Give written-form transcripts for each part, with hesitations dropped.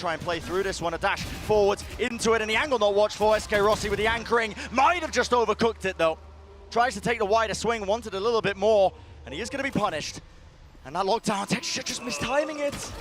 try and play through this one. A dash forwards into it, and the angle not watched for. SK Rossi with the anchoring. Might have just overcooked it, though. Tries to take the wider swing, wanted a little bit more, and he is going to be punished. And that lockdown, Texture just mistiming it.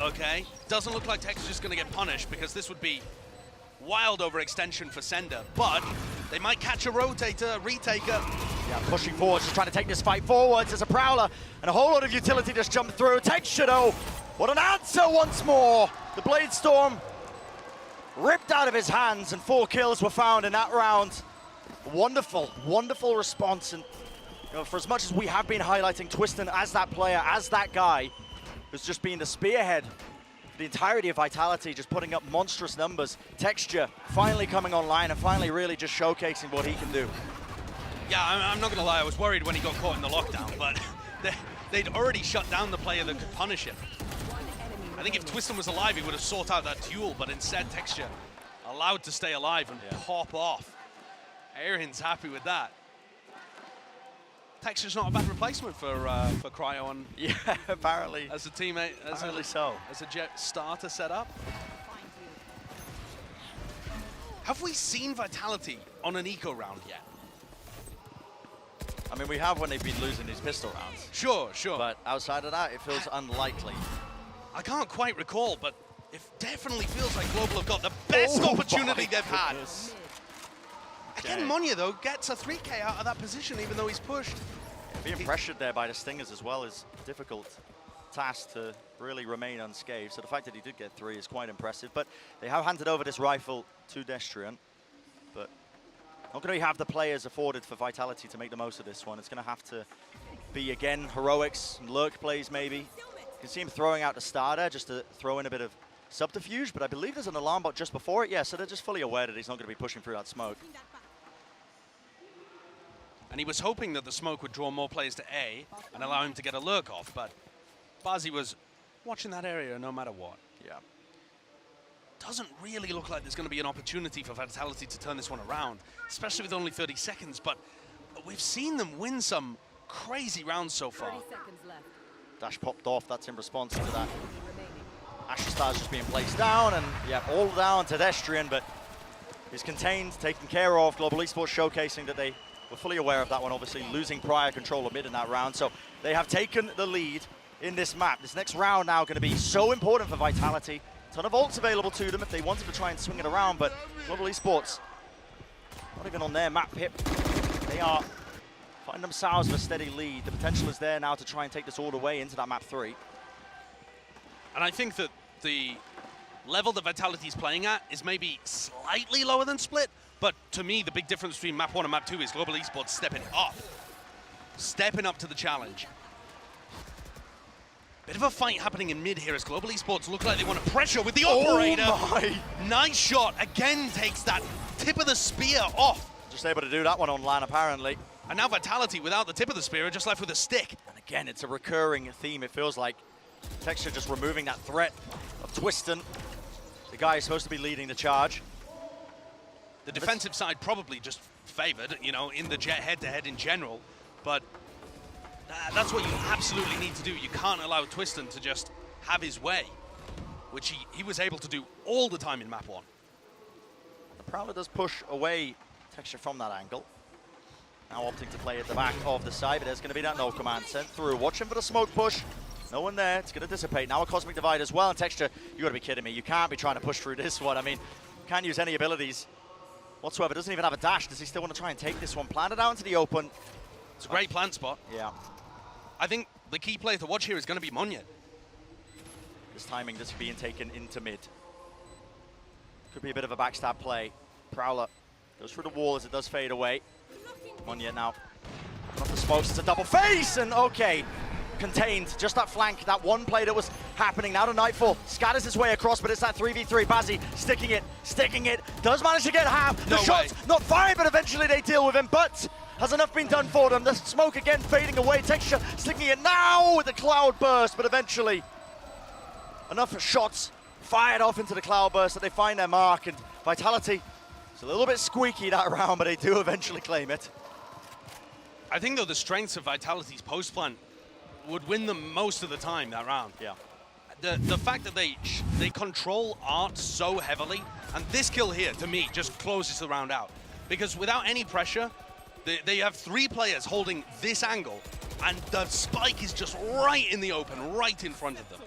Okay, doesn't look like Texture's going to get punished because this would be wild overextension for Sender, but they might catch a rotator, a retaker. Yeah, pushing forwards, just trying to take this fight forwards. There's a Prowler, and a whole lot of utility just jumped through. Texture, though, what an answer once more. The Blade Storm ripped out of his hands, and 4 kills were found in that round. Wonderful, wonderful response. And you know, for as much as we have been highlighting Twiston as that player, as that guy who's just been the spearhead for the entirety of Vitality, just putting up monstrous numbers, Texture finally coming online and finally really just showcasing what he can do. Yeah, I'm not gonna lie, I was worried when he got caught in the lockdown, but they'd already shut down the player that could punish him. I think if Twiston was alive, he would have sought out that duel, but instead Texture allowed to stay alive and pop off. Aaron's happy with that. Texture's not a bad replacement for Cryo on. Yeah, apparently. As a teammate, as a Jet starter setup. Have we seen Vitality on an eco round yet? I mean, we have when they've been losing these pistol rounds. Sure, sure. But outside of that, it feels unlikely. I can't quite recall, but it definitely feels like Global have got the best opportunity they've had. Again, Monya, though, gets a 3K out of that position, even though he's pushed. Being pressured there by the Stingers as well is a difficult task to really remain unscathed. So the fact that he did get 3 is quite impressive. But they have handed over this rifle to Destrian. But not going to have the players afforded for Vitality to make the most of this one. It's going to have to be, again, heroics and lurk plays, maybe. You can see him throwing out the starter just to throw in a bit of subterfuge, but I believe there's an alarm bot just before it. Yeah, so they're just fully aware that he's not going to be pushing through that smoke. And he was hoping that the smoke would draw more players to A and allow him to get a lurk off, but Bazi was watching that area no matter what. Yeah. Doesn't really look like there's going to be an opportunity for Vitality to turn this one around, especially with only 30 seconds, but we've seen them win some crazy rounds so far. 30 seconds left. Dash popped off, that's in response to that. Asher Star's just being placed down, and yeah, all down to Destrian, but he's contained, taken care of. Global Esports showcasing that they were fully aware of that one, obviously losing prior control of mid in that round. So they have taken the lead in this map. This next round now going to be so important for Vitality. Ton of ults available to them if they wanted to try and swing it around, but Global Esports, not even on their map hip, they are finding themselves with a steady lead. The potential is there now to try and take this all the way into that map 3. And I think that the level that Vitality is playing at is maybe slightly lower than Split, but to me, the big difference between map 1 and map 2 is Global Esports stepping up to the challenge. Bit of a fight happening in mid here as Global Esports look like they want to pressure with the operator. Oh my. Nice shot, again takes that tip of the spear off. Just able to do that one online, apparently. And now Vitality, without the tip of the spear, are just left with a stick. And again, it's a recurring theme, it feels like. Texture just removing that threat of Twiston, the guy who's supposed to be leading the charge. The defensive side probably just favored, you know, in the Jet head-to-head in general, but that's what you absolutely need to do. You can't allow Twiston to just have his way, which he was able to do all the time in map 1. The Prowler does push away Texture from that angle. Now opting to play at the back of the side, but there's going to be that no command sent through. Watching for the smoke push. No one there, it's going to dissipate. Now a Cosmic Divide as well, and Texture, you got to be kidding me. You can't be trying to push through this one. I mean, can't use any abilities whatsoever. Doesn't even have a dash. Does he still want to try and take this one? Plan it out into the open. It's a great plant spot. Yeah. I think the key player to watch here is going to be Monya. This timing just being taken into mid. Could be a bit of a backstab play. Prowler goes through the wall as it does fade away. Monya now off the smokes. It's a double face, and okay. Contained, just that flank, that one play that was happening. Now to Nightfall, scatters his way across, but it's that 3v3. Bazi sticking it, does manage to get half. The shot's not fired, but eventually they deal with him, but has enough been done for them? The smoke again fading away, Texture sticking it now with the cloud burst, but eventually enough shots fired off into the cloud burst that they find their mark, and Vitality, it's a little bit squeaky that round, but they do eventually claim it. I think though the strengths of Vitality's post plant would win them most of the time that round. Yeah. the fact that they control art so heavily, and this kill here, to me, just closes the round out. Because without any pressure, they have 3 players holding this angle, and the spike is just right in the open, right in front of them.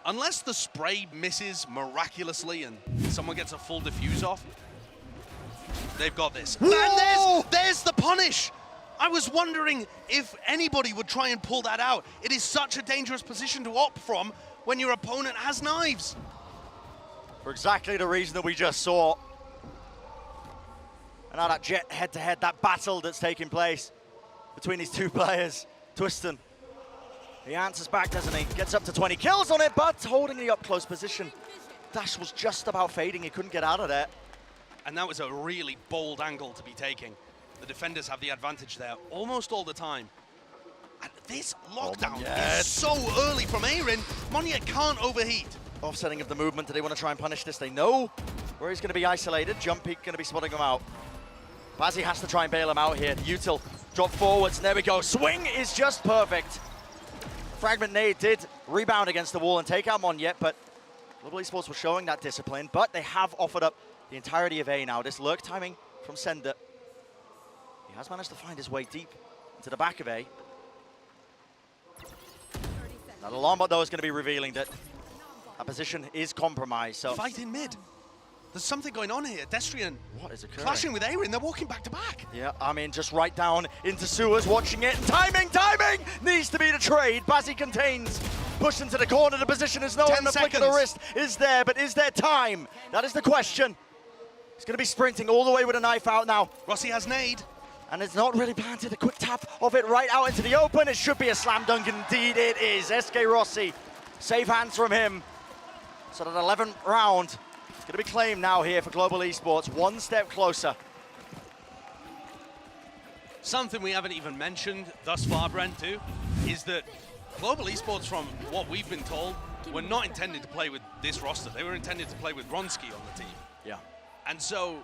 Unless the spray misses miraculously and someone gets a full defuse off, they've got this. Whoa! And there's the punish! I was wondering if anybody would try and pull that out. It is such a dangerous position to opt from when your opponent has knives. For exactly the reason that we just saw. And now that jet head-to-head, that battle that's taking place between these 2 players. Twiston, he answers back, doesn't he? Gets up to 20 kills on it, but holding the up-close position. Dash was just about fading, he couldn't get out of there. And that was a really bold angle to be taking. The defenders have the advantage there almost all the time. And this lockdown is so early from Aaron. Monyet can't overheat. Offsetting of the movement, do they want to try and punish this? They know where he's going to be isolated. Jump peak going to be spotting him out. Bazzi has to try and bail him out here. Util drop forwards, and there we go. Swing is just perfect. Fragment nade did rebound against the wall and take out Monyet, but Global Esports were showing that discipline, but they have offered up the entirety of A now. This lurk timing from Sender. He has managed to find his way deep into the back of A. That alarm bot, though, is going to be revealing that that position is compromised. So Fight in mid. There's something going on here. Destrian what is occurring? clashing with Aaron. They're walking back to back. Yeah, I mean, just right down into sewers, watching it. And timing needs to be the trade. Bazzi contains. Pushed into the corner. The position is no one. The flick of the wrist is there, but is there time? That is the question. He's going to be sprinting all the way with a knife out now. Rossi has nade. And it's not really planted. A quick tap of it right out into the open. It should be a slam dunk. Indeed it is. SK Rossi. Safe hands from him. So that 11th round is going to be claimed now here for Global Esports. One step closer. Something we haven't even mentioned thus far, Brent, too, is that Global Esports, from what we've been told, were not intended to play with this roster. They were intended to play with Ronski on the team. Yeah. And so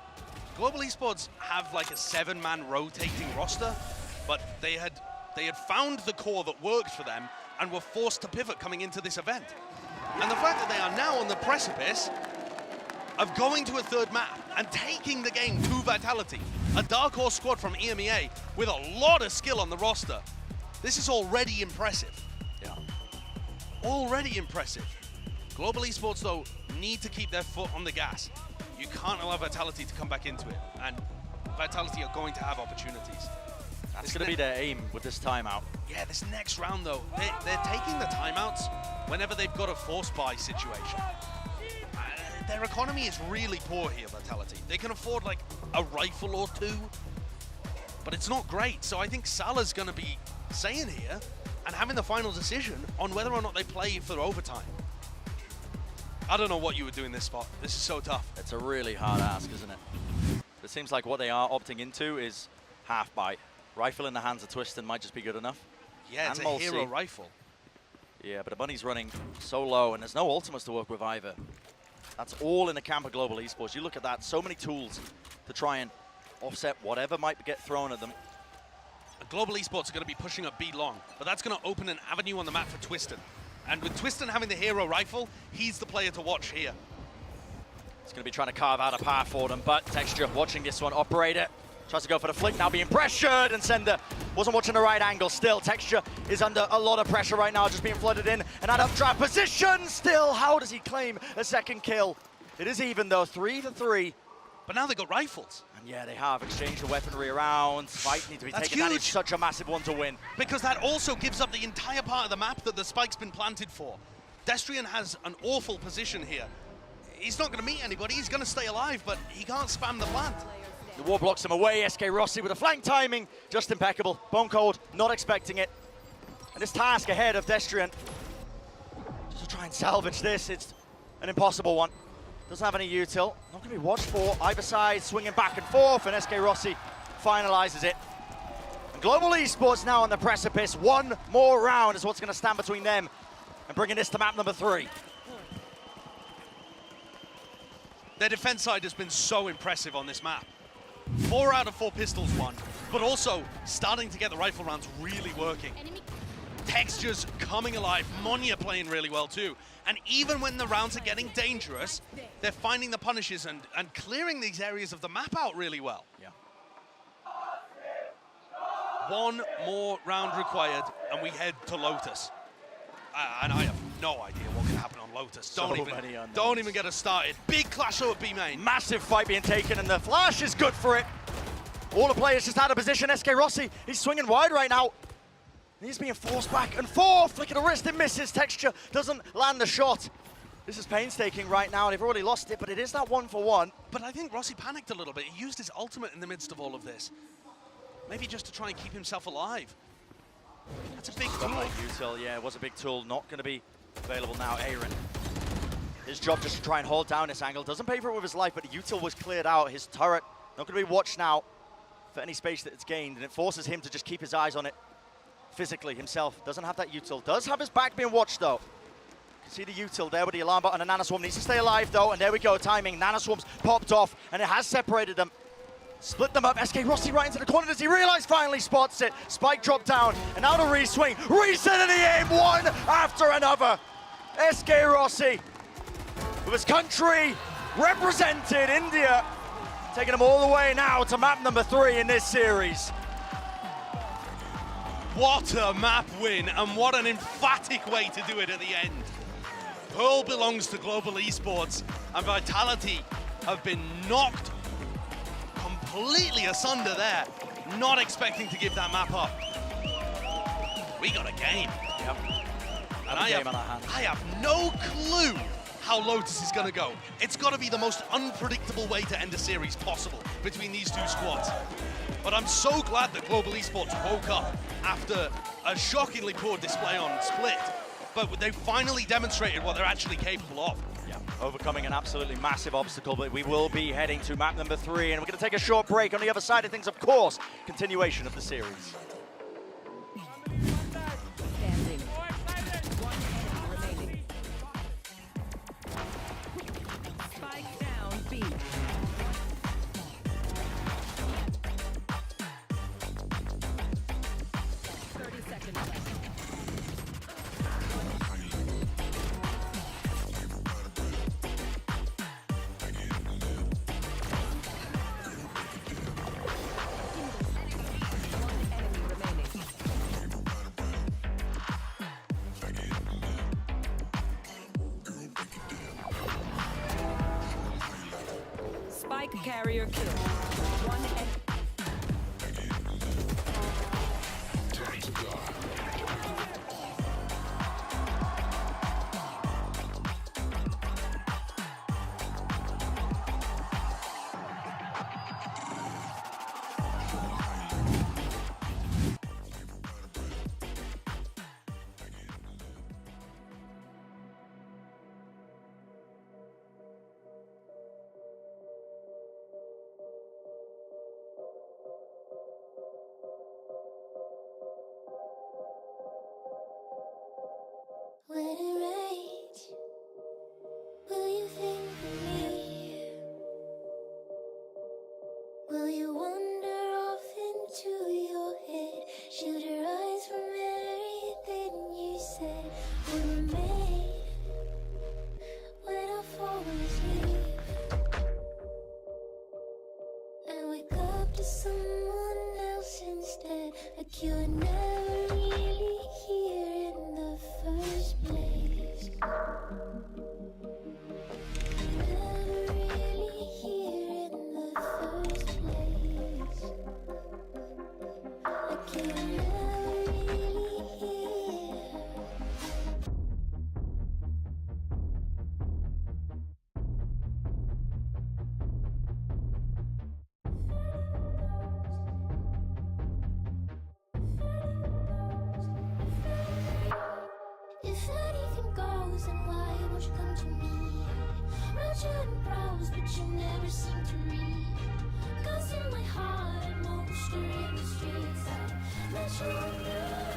Global Esports have like a 7-man rotating roster, but they had found the core that worked for them and were forced to pivot coming into this event. And the fact that they are now on the precipice of going to a 3rd map and taking the game to Vitality, a dark horse squad from EMEA with a lot of skill on the roster, this is already impressive. Yeah. Already impressive. Global Esports, though, need to keep their foot on the gas. You can't allow Vitality to come back into it, and Vitality are going to have opportunities. That's going to be their aim with this timeout. Yeah, this next round, though, they're taking the timeouts whenever they've got a force buy situation. Their economy is really poor here, Vitality. They can afford like a rifle or 2, but it's not great. So I think Salah's going to be saying here and having the final decision on whether or not they play for overtime. I don't know what you would do in this spot. This is so tough. It's a really hard ask, isn't it? It seems like what they are opting into is half buy. Rifle in the hands of Twiston might just be good enough. Yeah, it's And a Mulsey. hero rifle. Yeah, but the bunny's running so low, and there's no ultimates to work with either. That's all in the camp of Global Esports. You look at that, so many tools to try and offset whatever might get thrown at them. Global Esports are going to be pushing up B long, but that's going to open an avenue on the map for Twiston. And with Twiston having the hero rifle, he's the player to watch here. He's going to be trying to carve out a path for them, but Texture watching this one. Operator tries to go for the flick, now being pressured, and Sender wasn't watching the right angle. Still, Texture is under a lot of pressure right now, just being flooded in, and out of trap position. Still, how does he claim a 2nd kill? It is even though, 3-3. But now they've got rifles. And yeah, they have exchanged the weaponry around. Fight needs to be That's taken. That is huge. such a massive one to win. Because that also gives up the entire part of the map that the spike's been planted for. Destrian has an awful position here. He's not going to meet anybody, he's going to stay alive, but he can't spam the plant. The wall blocks him away. SK Rossi with a flank timing, just impeccable. Bone cold, not expecting it. And this task ahead of Destrian, just to try and salvage this, it's an impossible one. Doesn't have any util, not going to be watched for. Either side swinging back and forth, and SK Rossi finalizes it. And Global Esports now on the precipice. One more round is what's going to stand between them and bringing this to map number 3. Their defense side has been so impressive on this map. 4 out of 4 pistols won, but also starting to get the rifle rounds really working. Texture's coming alive. Monya playing really well too. And even when the rounds are getting dangerous, they're finding the punishes and clearing these areas of the map out really well. Yeah. One more round required, and we head to Lotus. And I have no idea what can happen on Lotus. Don't even get us started. Big clash though at B main. Massive fight being taken, and the flash is good for it. All the players just out of position. SK Rossi, he's swinging wide right now. He's being forced back and forth. Flick of the wrist, it misses. Texture doesn't land the shot. This is painstaking right now. They've already lost it, but it is that 1-for-1. But I think Rossi panicked a little bit. He used his ultimate in the midst of all of this. Maybe just to try and keep himself alive. That's a big tool. Util, yeah, it was a big tool. Not going to be available now. Aaron. His job just to try and hold down this angle. Doesn't pay for it with his life, but Util was cleared out. His turret not going to be watched now for any space that it's gained, and it forces him to just keep his eyes on it physically himself. Doesn't have that Util. Does have his back being watched, though. See the Util there with the alarm button, and Nanoswarm needs to stay alive, though, and there we go, timing. Nanoswarm's popped off, and it has separated them. Split them up. SK Rossi right into the corner. Does he realize? Finally spots it. Spike dropped down, and now the re-swing. Reset in the aim, one after another. SK Rossi, with his country represented, India, taking them all the way now to map number 3 in this series. What a map win, and what an emphatic way to do it at the end. Pearl belongs to Global Esports, and Vitality have been knocked completely asunder there, not expecting to give that map up. We got a game. Yep. And I have no clue how Lotus is going to go. It's got to be the most unpredictable way to end a series possible between these two squads. But I'm so glad that Global Esports woke up after a shockingly poor display on Split. But they finally demonstrated what they're actually capable of. Yeah, overcoming an absolutely massive obstacle, but we will be heading to map number 3, and we're going to take a short break. On the other side of things, of course, continuation of the series. Spike carrier kill. One When it rains, will you think of me? Will you wander off into your head? Shield your eyes from everything you said. Will remain when I fall asleep and wake up to someone else instead, like you were never really here in the first place. Never really here in the first place. Like you were never really here. If anything goes, then why won't you come to me? Wrote you in prose, but you never seem to read. Ghost in my heart, a monster in the streets. I met you on the